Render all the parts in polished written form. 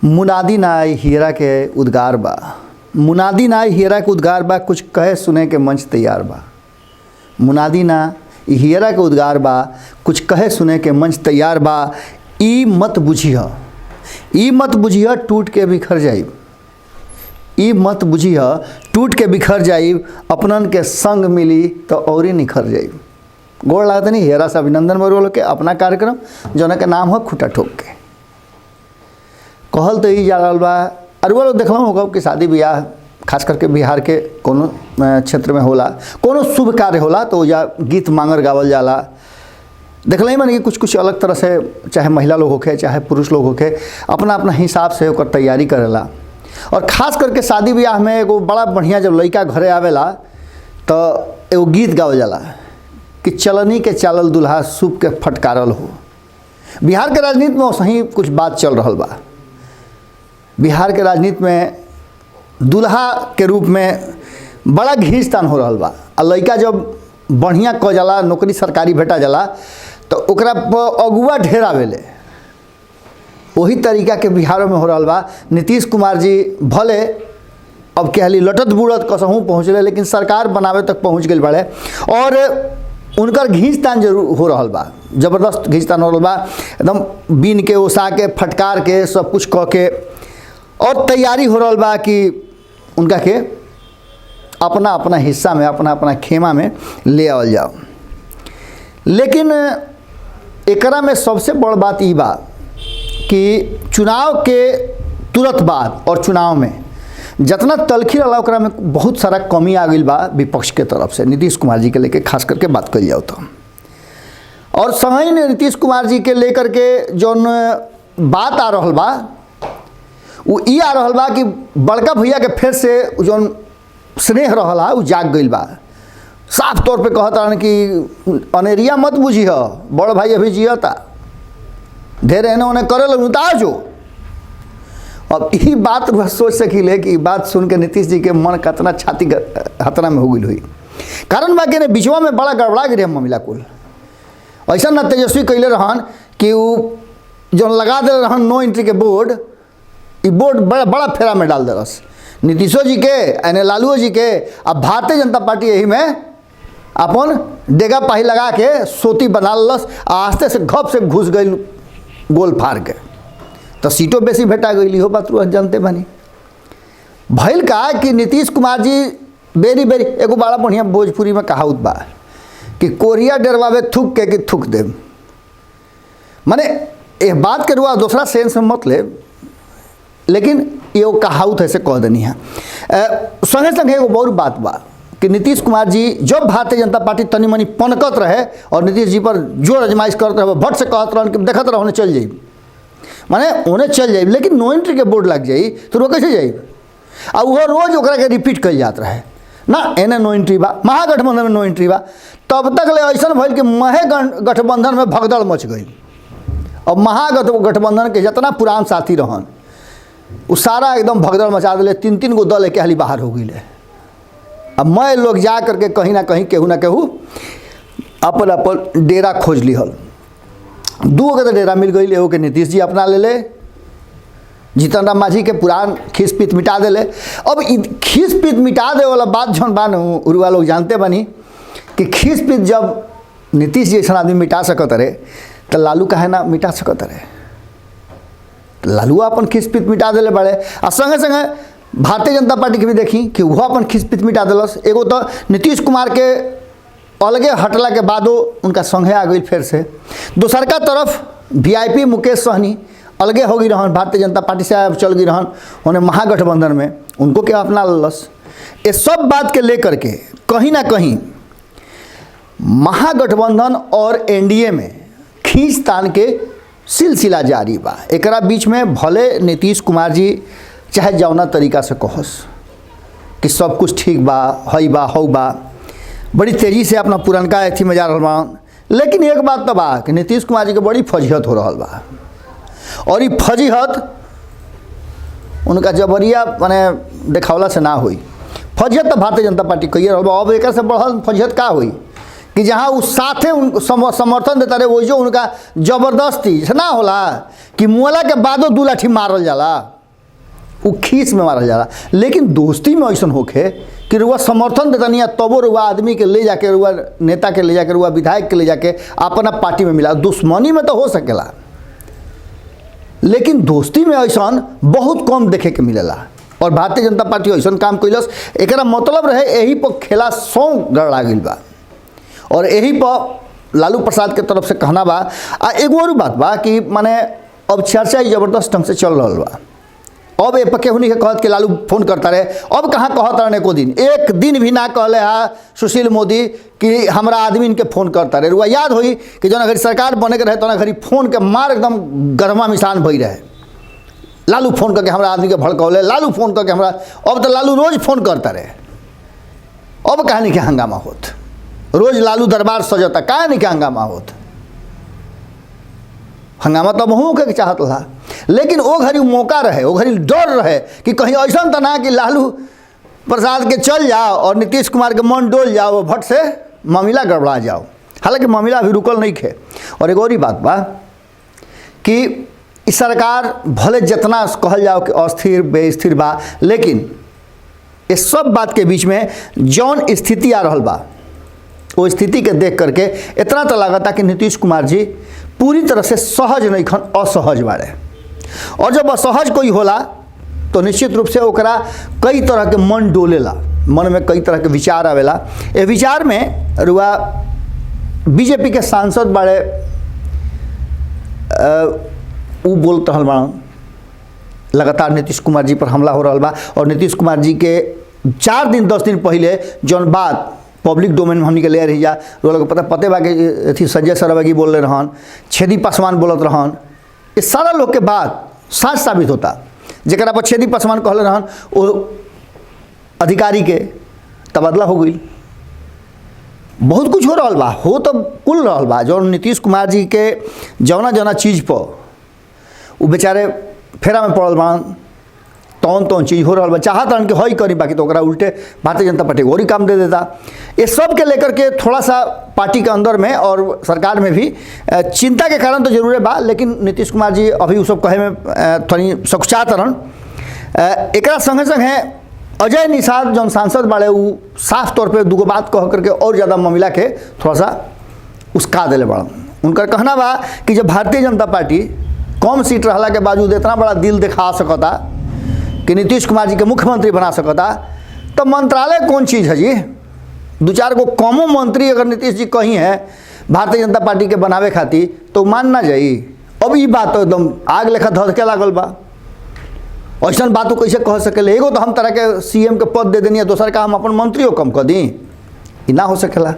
मुनादी नाई हीरा के उद्गार बा। मुनादी नाई हीरा के उद्गार बा, कुछ कहे सुने के मंच तैयार बा। मुनादी ना हीरा के उद्गार बा, कुछ कहे सुने के मंच तैयार बा। ई मत बुझिह, ई मत बुझिह टूट के बिखर जाइब। ई मत बुझिह टूट के बिखर जाइब, अपनन के संग मिली तो और ही निखर जाइब। गोड़ लागत नहीं हीरा से अभिनंदन बरुआ के अपना कार्यक्रम जौन के नाम है खूटा ठोक के। कहल तो ही जा रहा बा। अरुआ लोग देखल होगा कि शादी ब्याह खास करके बिहार के कोनो क्षेत्र में होला, कोनो शुभ कार्य होला तो या गीत मांगर गावल जाला। देखल ही मन कि कुछ कुछ अलग तरह से, चाहे महिला लोग होके चाहे पुरुष लोग होके, अपना अपना हिसाब से ओकर तैयारी करेला। और ख़ास करके शादी ब्याह में एगो बड़ा बढ़िया जब लड़का घरे आवेला तो एगो गीत गावल जाला कि चलनी के चालल दुल्हा सूप के फटकारल हो। बिहार के राजनीति में सही कुछ बात चल रहा बा। बिहार के राजनीति में दुल्हा के रूप में बड़ा घींचतान हो रहा बा। आ लड़का जब बढ़िया क जाला, नौकरी सरकारी भेटा जाला तो ओकरा पर अगुआ ढेर आवेले। वही तरीका के बिहार में हो रहा बा। नीतीश कुमार जी भले अब कहली लटत बुड़त कसहूँ पहुँचले, लेकिन सरकार बनावे तक पहुँच गए बड़े और उनकर घींचतान जरूर हो रहा बा। जबरदस्त घींचतान हो रहा बा, एकदम बीन के ओसा के फटकार के सब कुछ कह के, और तैयारी हो रहा बा कि उनका के अपना अपना हिस्सा में, अपना अपना खेमा में ले आवल जाओ। लेकिन एकरा में सबसे बड़ बात ई बा कि चुनाव के तुरंत बाद और चुनाव में जितना तलखी रहा ओकरा में बहुत सारा कमी आ गई बा विपक्ष के तरफ से। नीतीश कुमार जी के लेके खास करके बात कर जाओ तो, और संगही ने नीतीश कुमार जी के लेकर के जौन बात आ रहा बा वो ई आ रहा बा कि बड़का भैया के फिर से जौन स्नेह रहा वो जाग गई बा। साफ तौर पे कहता रहा कि अनेरिया मत बुझिह, बड़ भाई अभी जियता, ढेर एने ओने करे लग उतार जो। अब यही बात सोच सकिले कि बात सुन के नीतीश जी के मन कतना छाती हतना में हो गई हुई। कारण बा कि बीचवा में बड़ा गड़बड़ा गई मामला कुल। ऐसा न तेजस्वी कैले रहन कि वो जो लगा दे रहन नो एंट्री के बोर्ड, ई बोर्ड बड़ा बड़ा फेरा में डाल दे नीतीशो जी के एने लालुओ जी के। अब भारतीय जनता पार्टी यही में अपन डेगा पाही लगा के सोती बना लस, आस्ते से घप से घुस गई गोल फाड़ के, तो सीटों बेसी भेटा गई हो। बात जानते बनी भैल का कि नीतीश कुमार जी बेरी बेरी एगो बड़ा बढ़िया भोजपुरी में कहावत बा कि कोरिया डरवावे थूक के कि थूक दे। माने ये बात के रुआ दूसरा सेंस में मत ले, लेकिन ये कहावत ऐसे कह देनी है। संगे संगे एगो बहुत बात बा कि नीतीश कुमार जी जब भारतीय जनता पार्टी तनी मनी पनकत रहे और नीतीश जी पर जोर आजमाइश करते रहे, भट से कहते रहन कि देखत रहो चल जाइए, माने उन्हें चल जाइए, लेकिन नो एंट्री के बोर्ड लग जाई तो वो कैसे जाइए। और वह रोज ओकरा के रिपीट कल जात रहे ना, एने नो एंट्री बा, महागठबंधन में नो एंट्री बा। तब तक ले ऐसा भइल कि महागठबंधन में भगदड़ मच गई। और महागठबंधन के जितना पुरान साथी रहन वो सारा एकदम भगदड़ मचा दिले। तीन तीन गो दल एक हाली बाहर हो गई। अब मैं लोग जा करके कहीं ना कहीं केहू ना केहू अपन अपन डेरा खोज लिहल। दू गो तो डेरा मिल गई। एगो के नीतीश जी अपना ले ले, जीतन राम मांझी के पुरान खींच पीत मिटा देले। अब खींच पीत मिटा दे वाला बात जौन बा उरुआ लोग जानते बनी कि खींच पीत जब नीतीश जी ऐसा आदमी मिटा सकत रहे तो लालू काहे ना मिटा सकत रहे। लालू अपन खींच पीत मिटा दिले बड़े। और संगे संगे भारतीय जनता पार्टी के भी देखी कि वह अपन खींच पीत मिटा दिलस। एगो तो नीतीश कुमार के अलगे हटला के बादो उनका संगे आ गई फिर से। दूसरका तरफ वीआईपी मुकेश सहनी अलगे हो गई रहन, भारतीय जनता पार्टी से चल गई रहन उन्हें महागठबंधन में, उनको क्या अपना लस। ये सब बात के लेकर के कहीं ना कहीं महागठबंधन और एनडीए में खींचतान के सिलसिला जारी बा। एकरा बीच में भले नीतीश कुमार जी चाहे जौना तरीका से कहस कि सब कुछ ठीक बा, हई बा, हौ बा, बड़ी तेज़ी से अपना पुरनका अथी में जा रहा बा, लेकिन एक बात तो बा कि नीतीश कुमार जी के बड़ी फजीहत हो रहा बा। और ये फजीहत उनका जबरिया माने देखावला से ना हुई। फजीहत तो भारतीय जनता पार्टी कही रहा बा। अब एक से बढ़ल फजीहत का हुई कि जहाँ उस साथे समर्थन देता रहे वो जो उनका जबरदस्ती ना होला कि मुआला के बादो 2 लाठी मारल जाला, वो खींच में मारल जाला। लेकिन दोस्ती में ऐसा होखे कि रुआ समर्थन देता नहीं है तबो रुआ आदमी के ले जाके, रुआ नेता के ले जाके, रुआ विधायक के ले जाके अपना पार्टी में मिला। दुश्मनी में तो हो सकेला, लेकिन दोस्ती में ऐसा बहुत कम देखे के मिलेला। और भारतीय जनता पार्टी ऐसा काम कैलस, एकरा मतलब रहे यही पर खेला सौ गड़बड़ा गई बा और यही पर लालू प्रसाद के तरफ से कहना बा। एगो और बात बा कि माने अब चर्चा जबरदस्त ढंग से चल रहा बा। अब ए पके हुनी के कहत कि लालू फोन करता रहे, अब कहाँ कहत रहे को दिन, एक दिन भी ना कहले हा सुशील मोदी कि हमरा आदमी इनके फोन करता रहे। रुआ याद होई कि जना घड़ी सरकार बने के रहे तो घड़ी फोन के मार एकदम गरमा मिसान भई रहे। लालू फोन करके हमरा आदमी के भड़कौले, लालू फोन करके हमरा, अब तो लालू रोज फोन करता रहे। अब कहा नहीं कि हंगामा होत, रोज लालू दरबार सजता, कहा नहीं कि हंगामा होत। हंगामा तो बहु के चाहत रहा, लेकिन वो घड़ी मौका रहे, वो घड़ी डर रहे कि कहीं ऐसा तो ना कि लालू प्रसाद के चल जाओ और नीतीश कुमार के मन डोल जाओ, भट से मामला गड़बड़ा जाओ। हालांकि मामला अभी रुकल नहीं खे। और एक और ही बात बा कि इस सरकार भले जितना कहल जाओ कि अस्थिर बेस्थिर बा, लेकिन इस सब बात के बीच में जौन स्थिति आ रहल बा, वो स्थिति के देख करके इतना तो लगता कि नीतीश कुमार जी पूरी तरह से सहज नहीं खन, असहज बारे। और जब असहज कोई होला तो निश्चित रूप से ओकरा कई तरह के मन डोलेला, मन में कई तरह के विचार आवेला। ये विचार में रुआ बीजेपी के सांसद बाड़े वो बोलते रहल बा, लगातार नीतीश कुमार जी पर हमला हो रहा बा। और नीतीश कुमार जी के 4 दिन 10 दिन पहले जौन बात पब्लिक डोमेन में हमनी के ले रही जा, लोग पते बा कि थी संजय सरवगी बोल रहे रहन, छेदी पासवान बोलत रहन, इस सारा लोग के बात सच साबित होता। जरा पर छेदी पासवान कहले रहन वो अधिकारी के तबादला हो गई। बहुत कुछ हो रहा बा, हो तो कुल रहा बा। जो नीतीश कुमार जी के जौना जौना चीज़ पर वो बेचारे फेरा में पड़ल बान, तौन चीज़ हो रहा बा, चाहत रहन कि हई करी, बाकी तो ओकरा उल्टे भारतीय जनता पार्टी और ही काम दे देता। ये सब के लेकर के थोड़ा सा पार्टी के अंदर में और सरकार में भी चिंता के कारण तो जरूर बा। लेकिन नीतीश कुमार जी अभी वो सब कहे में थोड़ी सकुचात रहन। एक संगे संगे अजय निषाद जो सांसद बाड़े वो साफ तौर पर दूगो बात कह करके और ज़्यादा मामला के थोड़ा सा उसका दिले बड़ा। उनका कहना बा कि जब भारतीय जनता पार्टी कम सीट रहला के बावजूद इतना बड़ा दिल दिखा सकता कि नीतीश कुमार जी के मुख्यमंत्री बना सकता, तो मंत्रालय कौन चीज़ है जी? 2-4 गो कमो मंत्री अगर नीतीश जी कहीं है भारतीय जनता पार्टी के बनावे खातिर तो मान ना जाई। अब ये बात तो एकदम आग लेखा धधके लागल बा। ऐसा बात कैसे कह सकेले? एगो तो हम तरह के सीएम के पद दे देनी है, दोसर का हम अपन मंत्रियों कम कर दी, ये ना हो सकेला।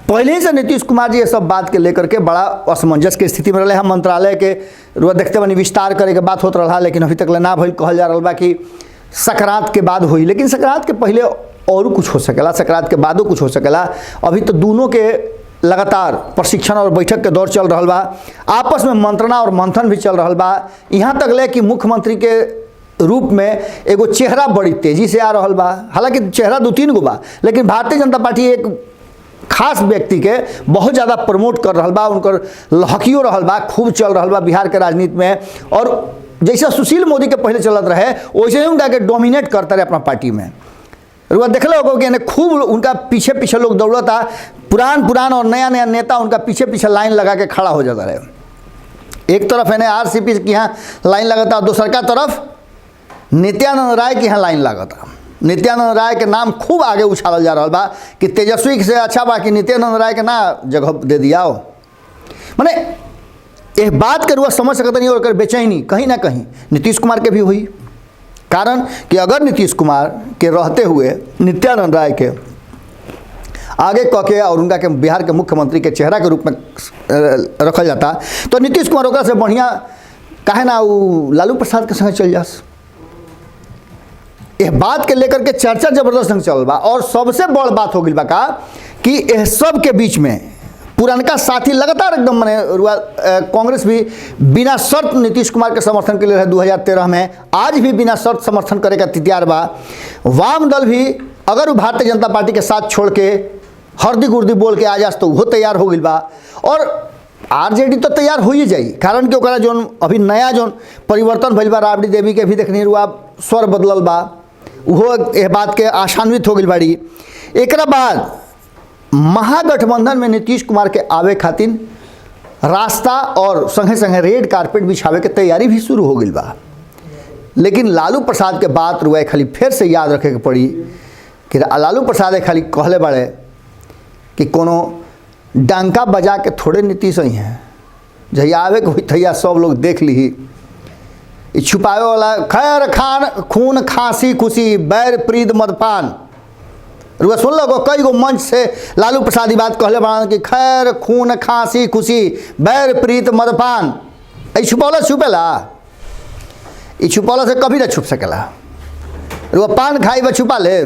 पहले ही से नीतीश कुमार जी ये सब बात के लेकर के बड़ा असमंजस के स्थिति में रहे। हम मंत्रालय के रुआ देखते बनी विस्तार करे के बात होत रहा, लेकिन अभी तक ना भइल। कहल जा रहा बा कि संक्रांत के बाद हुई, लेकिन संक्रांत के पहले और कुछ हो सकेला, संक्रांत के बादो कुछ हो सकेला। अभी तो दोनों के लगातार प्रशिक्षण और बैठक के दौर चल रहा बा, आपस में मंत्रणा और मंथन भी चल रहा बा। यहाँ तक ले कि मुख्यमंत्री के रूप में एगो चेहरा बड़ी तेजी से आ रहा बा। हालांकि चेहरा 2-3 गो बा, लेकिन भारतीय जनता पार्टी एक खास व्यक्ति के बहुत ज़्यादा प्रमोट कर रहा बा, उनकर लहकियो रहा बा, खूब चल रहा बा बिहार के राजनीति में। और जैसे सुशील मोदी के पहले चलत रहे वैसे ही उनका के डोमिनेट करता रहे अपना पार्टी में। रुआ देखल होगा कि खूब उनका पीछे पीछे लोग दौड़ता, पुरान और नया नेता उनका पीछे लाइन लगा के खड़ा हो जाता रहे। एक तरफ है आरसीपी की यहाँ लाइन लगाता, दूसर का तरफ नित्यानंद राय की यहाँ लाइन लगाता। नित्यानंद राय के नाम खूब आगे उछालल जा रहा बा कि तेजस्वी से अच्छा बा कि नित्यानंद राय के ना जगह दे दिया हो। माने एक बात के रुआ समझ सकता नहीं, और बेचैनी कहीं ना कहीं नीतीश कुमार के भी हुई। कारण कि अगर नीतीश कुमार के रहते हुए नित्यानंद राय के आगे कह के और उनका के बिहार के मुख्यमंत्री के चेहरा के रूप में रखा जाता, तो नीतीश कुमार ओकरा से बढ़िया काहे ना वो लालू प्रसाद के संग चल जास। इस बात के लेकर के चर्चा जबरदस्त ढंग चल बा। और सबसे बड़ बात हो गई बा का कि इस सब के बीच में पुरानका साथी लगातार एकदम माने कांग्रेस भी बिना शर्त नीतीश कुमार के समर्थन के लिए रहे 2013 में, आज भी बिना शर्त समर्थन करे का तैयार बा। वाम दल भी अगर वो भारतीय जनता पार्टी के साथ छोड़ के हरदी गुर्दी बोल के आज तो वो तैयार हो गई बा। और आरजेडी तो तैयार हो ही जाई, कारण कि ओकरा जोन अभी नया जोन परिवर्तन भइल बा, राबड़ी देवी के भी देखनी रुआ स्वर बदलल बा, वो यह बात के आशान्वित हो गई बाड़ी। एकरा बाद महागठबंधन में नीतीश कुमार के आवे खातिर रास्ता और संगे संगे रेड कारपेट बिछावे के तैयारी भी शुरू हो गई बा। लेकिन लालू प्रसाद के बात रुआ खाली फिर से याद रखे के पड़ी कि लालू प्रसाद खाली कहले बाड़े कि कोनो डंका बजा के थोड़े नीतीश ही हैं, जहिया आवे के तहिया सब लोग देख ली। छुपावे वाला खैर खान खून खांसी खुशी बैर प्रीत मदपान, रुआ सुन लो कई गो मंच से लालू प्रसाद बात कहले बड़ा कि खैर खून खांसी खुशी बैर प्रीत मदपान। छुपौला छुपेला, छुपौला से कभी ना छुप सकेला। रुआ पान खाई बा छुपा ले,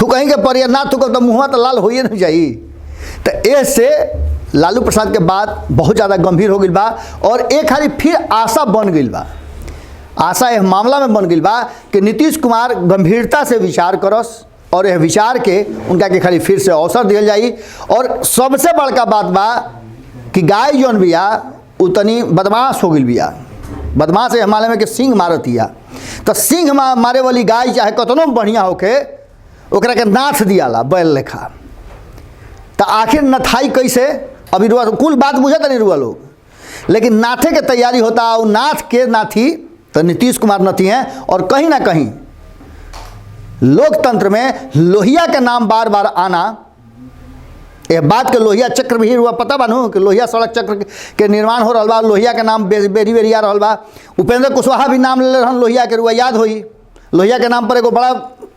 थुकहीं के पर ना थुकब तो मुँह तो लाल होइए नहीं जाई। तो ऐसे लालू प्रसाद के बात बहुत ज़्यादा गंभीर हो गई बा और एक खाली फिर आशा बन गई बा, आशा यह मामला में बन गई बा कि नीतीश कुमार गंभीरता से विचार करस और यह विचार के उनका के खाली फिर से अवसर दिया जाई। और सबसे बड़का बात बा कि गाय जौन बिया उतनी बदमाश हो गई बिया, बदमाश है माले में कि सिंह मारतिया। तो सिंह मारे वाली गाय चाहे कतनो बढ़िया होके ओकरा के नाथ दियाला बैल लेखा। तो आखिर नथाई कैसे, अभी रुआ कुल बात बुझता नहीं रुआ लोग, लेकिन नाथे के तैयारी होता और नाथ के नाथी तो नीतीश कुमार नथी हैं। और कहीं ना कहीं लोकतंत्र में लोहिया के नाम बार बार आना, यह बात के लोहिया चक्र भी हुआ पता बानू कि लोहिया सड़क चक्र के निर्माण हो रहा बा, लोहिया के नाम बेरी बेरी आ रहा बा। उपेंद्र कुशवाहा भी नाम ले रहन लोहिया के, रुआ याद होई लोहिया के नाम पर एगो बड़ा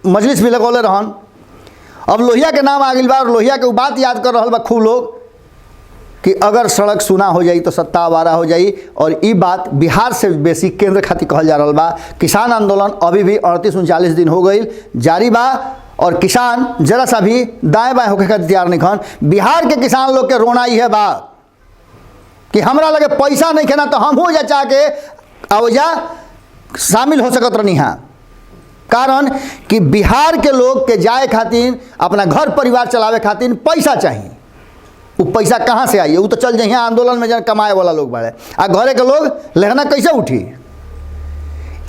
मजलिस भी लगौले रहन। अब लोहिया के नाम आ गई बा और लोहिया के बात याद कर रहा बा खूब लोग कि अगर सड़क सुना हो जाई तो सत्ता आवारा हो जाई। और ये बात बिहार से बेसी केंद्र खातिर कहल जा रहा बा। किसान आंदोलन अभी भी 38-39 दिन हो गई जारी बा और किसान जरा सा भी दाएं बाएं होकर तैयार नहीं खन। बिहार के किसान लोग के रोना ही है बा कि हमरा लगे पैसा नहीं खेना तो हम हो जा चाह के अवजा शामिल हो सकत रही हाँ। कारण कि बिहार के लोग के जाए खातिर अपना घर परिवार चलावे खातिर पैसा चाहिए। वो पैसा कहाँ से आई, वो तो चल जाइए आंदोलन में जन कमाए वाला लोग बाड़े, आ घरे के लोग लहना कैसे उठी।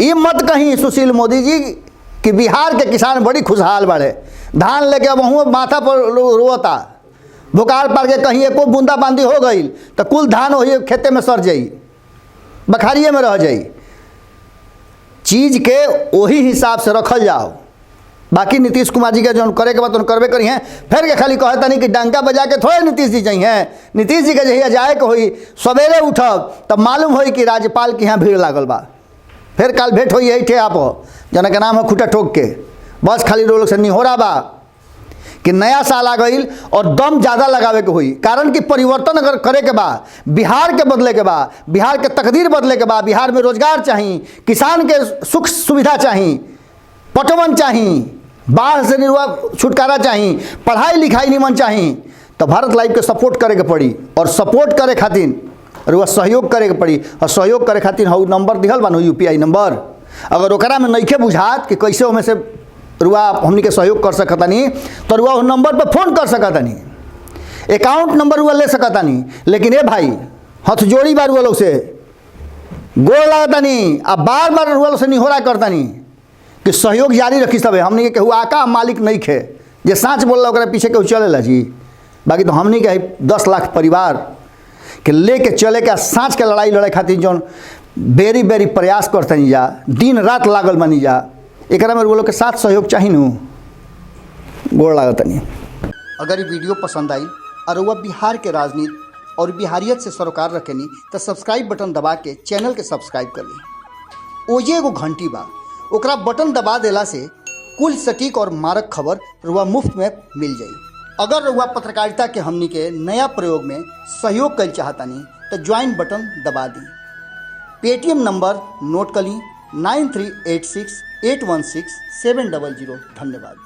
ये मत कहीं सुशील मोदी जी कि बिहार के किसान बड़ी खुशहाल बाड़े, धान लेके अब वहाँ माथा पर रोता, बुखार पड़ के कहीं एको बूंदा बांदी हो गई तो कुल धान वही खेते में सर जाई, बखारिए में रह जाई। चीज़ के वही हिसाब से रखल जाओ। बाकी नीतीश कुमार जी के जो करे के बाद तो करबे करी हैं, फिर के खाली कहता नहीं कि डंका बजा के थोड़े नीतीश जी जाइए हैं। नीतीश जी के जहिया जाए के होई सवेरे उठब तब मालूम होई कि राज्यपाल के यहाँ भीड़ लागल बा, फिर कल भेंट होई यही थे आप जना के नाम है खुटा ठोक के, बस खाली रोल से निहोरा बा कि नया साल आ गई और दम ज़्यादा लगावे के हुई। कारण कि परिवर्तन अगर करे के बा, बिहार के बदले के बा, बिहार के तकदीर बदले के बा, बिहार में रोजगार चाहिए, किसान के सुख सुविधा चाहिए, पटवन चाहिए, बाढ़ से निर्वाह छुटकारा चाहिए, पढ़ाई लिखाई निमन चाहिए, तो भारत लाइव के सपोर्ट करे के पड़ी। और सपोर्ट करे खातिर रुआ सहयोग करे के पड़ी। और सहयोग करे खातिर हाउ नंबर दिहल बानू UPI नंबर, अगर ओकरा में नइखे बुझात कि कैसे ओमे से रुआ हमनी के सहयोग कर सकतानी तो रुआ उस नंबर पर फ़ोन कर सकतानी, अकाउंट नंबर रुआ ले सकतानी। लेकिन ए भाई हथ जोड़ी बार रुआ लोग से गोड़ लागतानी, अब बार बार रुआ लोग से निहोरा करतानी कि सहयोग जारी रखी सब। हमनी के केहू आका मालिक नहीं खे जे साँच बोल रहा पीछे केहू चलेला जी। बाकी तो हमनी के 10 लाख परिवार के लेके चले के साँच के लड़ाई लड़े खातिर जौन बेरी बेरी प्रयास करतनी जा, दिन रात लागल बनी जा, एकरा में लोग के साथ सहयोग चाहिए नू। गोड़ लागतनी। अगर ये वीडियो पसंद आई और वह बिहार के राजनीति और बिहारियत से सरोकार रखेनी तो सब्सक्राइब बटन दबा के चैनल के सब्सक्राइब कर ली। ओजे एगो घंटी बा, ओकरा बटन दबा देला से कुल सटीक और मारक खबर रुआ मुफ्त में मिल जाई। अगर रुआ पत्रकारिता के हमनी के नया प्रयोग में सहयोग कर चाहतानी तो ज्वाइन बटन दबा दी। पेटीएम नंबर नोट कर ली 9386816700। धन्यवाद।